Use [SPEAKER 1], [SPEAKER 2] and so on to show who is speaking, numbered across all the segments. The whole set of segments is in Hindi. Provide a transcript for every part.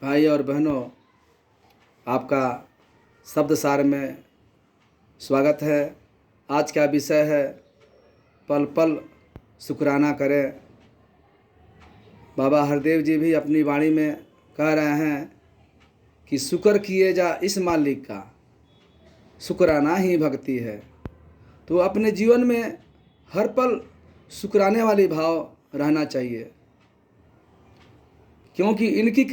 [SPEAKER 1] भाई और बहनों, आपका शब्द सार में स्वागत है। आज का विषय है पल पल शुक्राना करें। बाबा हरदेव जी भी अपनी वाणी में कह रहे हैं कि शुक्र किए जा इस मालिक का, शुक्राना ही भक्ति है। तो अपने जीवन में हर पल शुक्राने वाली भाव रहना चाहिए, क्योंकि इन्हीं की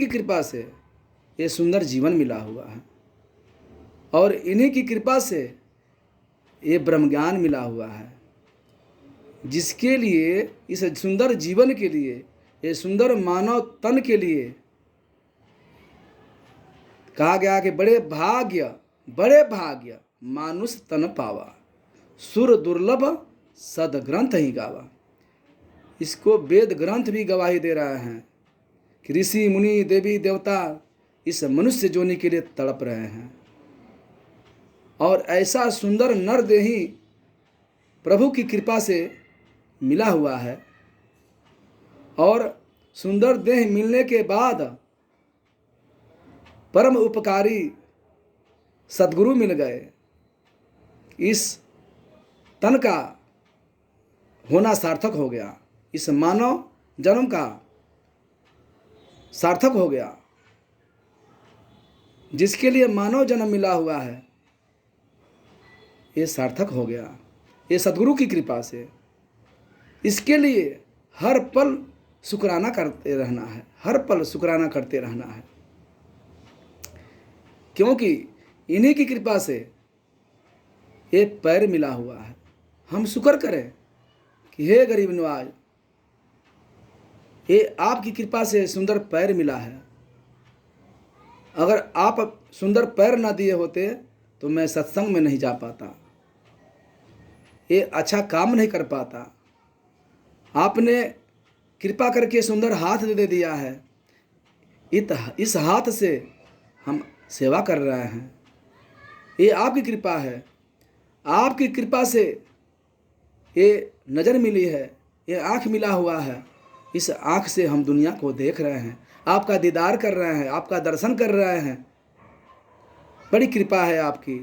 [SPEAKER 1] कृपा से ये सुंदर जीवन मिला हुआ है और इन्हीं की कृपा से ये ब्रह्म ज्ञान मिला हुआ है, जिसके लिए इस सुंदर जीवन के लिए, ये सुंदर मानव तन के लिए कहा गया कि बड़े भाग्य मानुष तन पावा, सुर दुर्लभ सद ग्रंथ ही गावा। इसको वेद ग्रंथ भी गवाही दे रहा है कि ऋषि मुनि देवी देवता इस मनुष्य जोनि के लिए तड़प रहे हैं और ऐसा सुंदर नरदेही प्रभु की कृपा से मिला हुआ है। और सुंदर देह मिलने के बाद परम उपकारी सद्गुरु मिल गए। इस तन का होना सार्थक हो गया, इस मानव जन्म का सार्थक हो गया। जिसके लिए मानव जन्म मिला हुआ है ये सार्थक हो गया, ये सद्गुरु की कृपा से। इसके लिए हर पल शुक्राना करते रहना है, हर पल शुक्राना करते रहना है, क्योंकि इन्हीं की कृपा से ये पैर मिला हुआ है। हम शुक्र करें कि हे गरीब नवाज, ये आपकी कृपा से सुंदर पैर मिला है। अगर आप सुंदर पैर ना दिए होते तो मैं सत्संग में नहीं जा पाता, ये अच्छा काम नहीं कर पाता। आपने कृपा करके सुंदर हाथ दे दिया है, इस हाथ से हम सेवा कर रहे हैं। ये आपकी कृपा है, आपकी कृपा से ये नज़र मिली है, ये आँख मिला हुआ है। इस आँख से हम दुनिया को देख रहे हैं, आपका दीदार कर रहे हैं, आपका दर्शन कर रहे हैं। बड़ी कृपा है आपकी,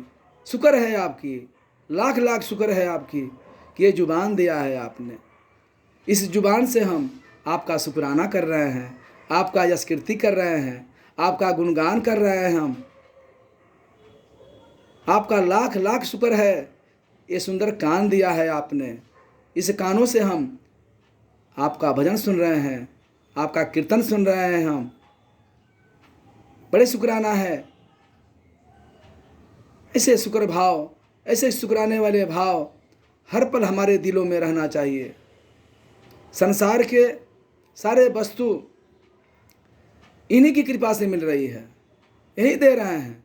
[SPEAKER 1] शुक्र है आपकी, लाख लाख शुक्र है आपकी कि ये जुबान दिया है आपने। इस जुबान से हम आपका शुक्राना कर रहे हैं, आपका यशकीर्ति कर रहे हैं, आपका गुणगान कर रहे हैं। हम आपका लाख लाख शुक्र है, ये सुंदर कान दिया है आपने। इस कानों से हम आपका भजन सुन रहे हैं, आपका कीर्तन सुन रहे हैं। हम बड़े शुक्राना है। ऐसे शुक्र भाव, ऐसे शुक्राने वाले भाव हर पल हमारे दिलों में रहना चाहिए। संसार के सारे वस्तु इन्हीं की कृपा से मिल रही है, यही दे रहे हैं।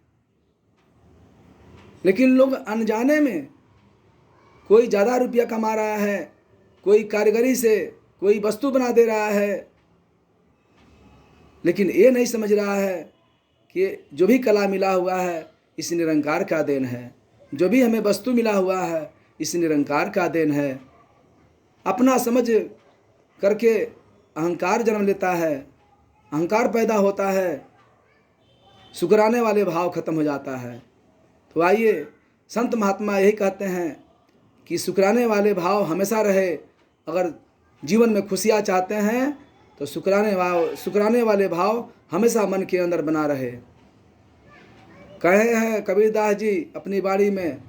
[SPEAKER 1] लेकिन लोग अनजाने में, कोई ज़्यादा रुपया कमा रहा है, कोई कारीगरी से कोई वस्तु बना दे रहा है, लेकिन ये नहीं समझ रहा है कि जो भी कला मिला हुआ है इस निरंकार का देन है। जो भी हमें वस्तु मिला हुआ है इस निरंकार का देन है। अपना समझ करके अहंकार जन्म लेता है, अहंकार पैदा होता है, शुक्राने वाले भाव खत्म हो जाता है। तो आइए, संत महात्मा यही कहते हैं कि शुक्राने वाले भाव हमेशा रहे। अगर जीवन में खुशियाँ चाहते हैं तो शुक्राने वाले भाव हमेशा मन के अंदर बना रहे। कहे हैं कबीरदास जी अपनी बाड़ी में,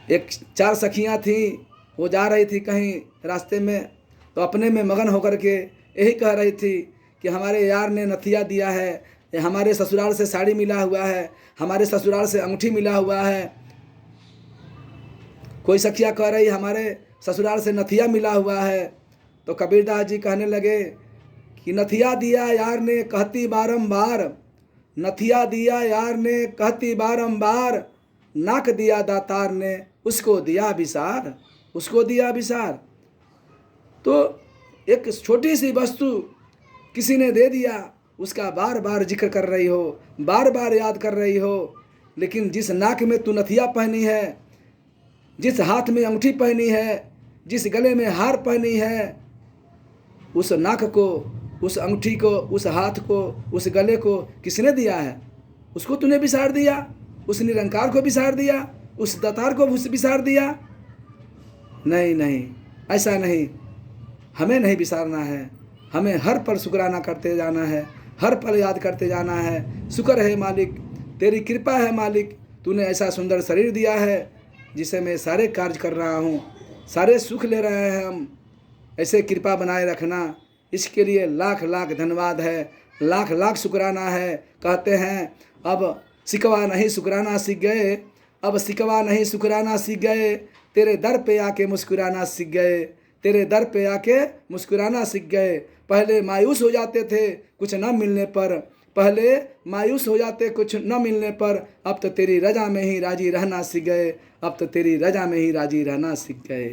[SPEAKER 1] एक 4 सखियाँ थीं, वो जा रही थी कहीं रास्ते में, तो अपने में मगन होकर के यही कह रही थी कि हमारे यार ने नथिया दिया है, हमारे ससुराल से साड़ी मिला हुआ है, हमारे ससुराल से अंगूठी मिला हुआ है। कोई सखिया कह रही हमारे ससुराल से नथिया मिला हुआ है। तो कबीरदास जी कहने लगे कि नथिया दिया यार ने कहती बारंबार, नथिया दिया यार ने कहती बारंबार, नाक दिया दातार ने उसको दिया विसार, उसको दिया विसार। तो एक छोटी सी वस्तु किसी ने दे दिया, उसका बार बार जिक्र कर रही हो, बार बार याद कर रही हो। लेकिन जिस नाक में तू नथिया पहनी है, जिस हाथ में अंगूठी पहनी है, जिस गले में हार पहनी है, उस नाक को, उस अंगूठी को, उस हाथ को, उस गले को किसने दिया है? उसको तूने बिसार दिया, उस निरंकार को बिसार दिया, उस दातार को बिसार दिया। नहीं नहीं, ऐसा नहीं, हमें नहीं बिसारना है। हमें हर पल शुक्राना करते जाना है, हर पल याद करते जाना है। शुक्र है मालिक, तेरी कृपा है मालिक, तूने ऐसा सुंदर शरीर दिया है जिसे मैं सारे कार्य कर रहा हूँ, सारे सुख ले रहे हैं हम। ऐसे कृपा बनाए रखना, इसके लिए लाख लाख धन्यवाद है, लाख लाख शुक्राना है। कहते हैं अब सिकवा नहीं शुक्राना सीख गए, अब सिकवा नहीं शुक्राना सीख गए, तेरे दर पे आके मुस्कुराना सीख गए, तेरे दर पे आके मुस्कुराना सीख गए। पहले मायूस हो जाते थे कुछ न मिलने पर, पहले मायूस हो जाते कुछ न मिलने पर, अब तो तेरी रजा में ही राजी रहना सीख गए, अब तो तेरी रजा में ही राजी रहना सीख गए।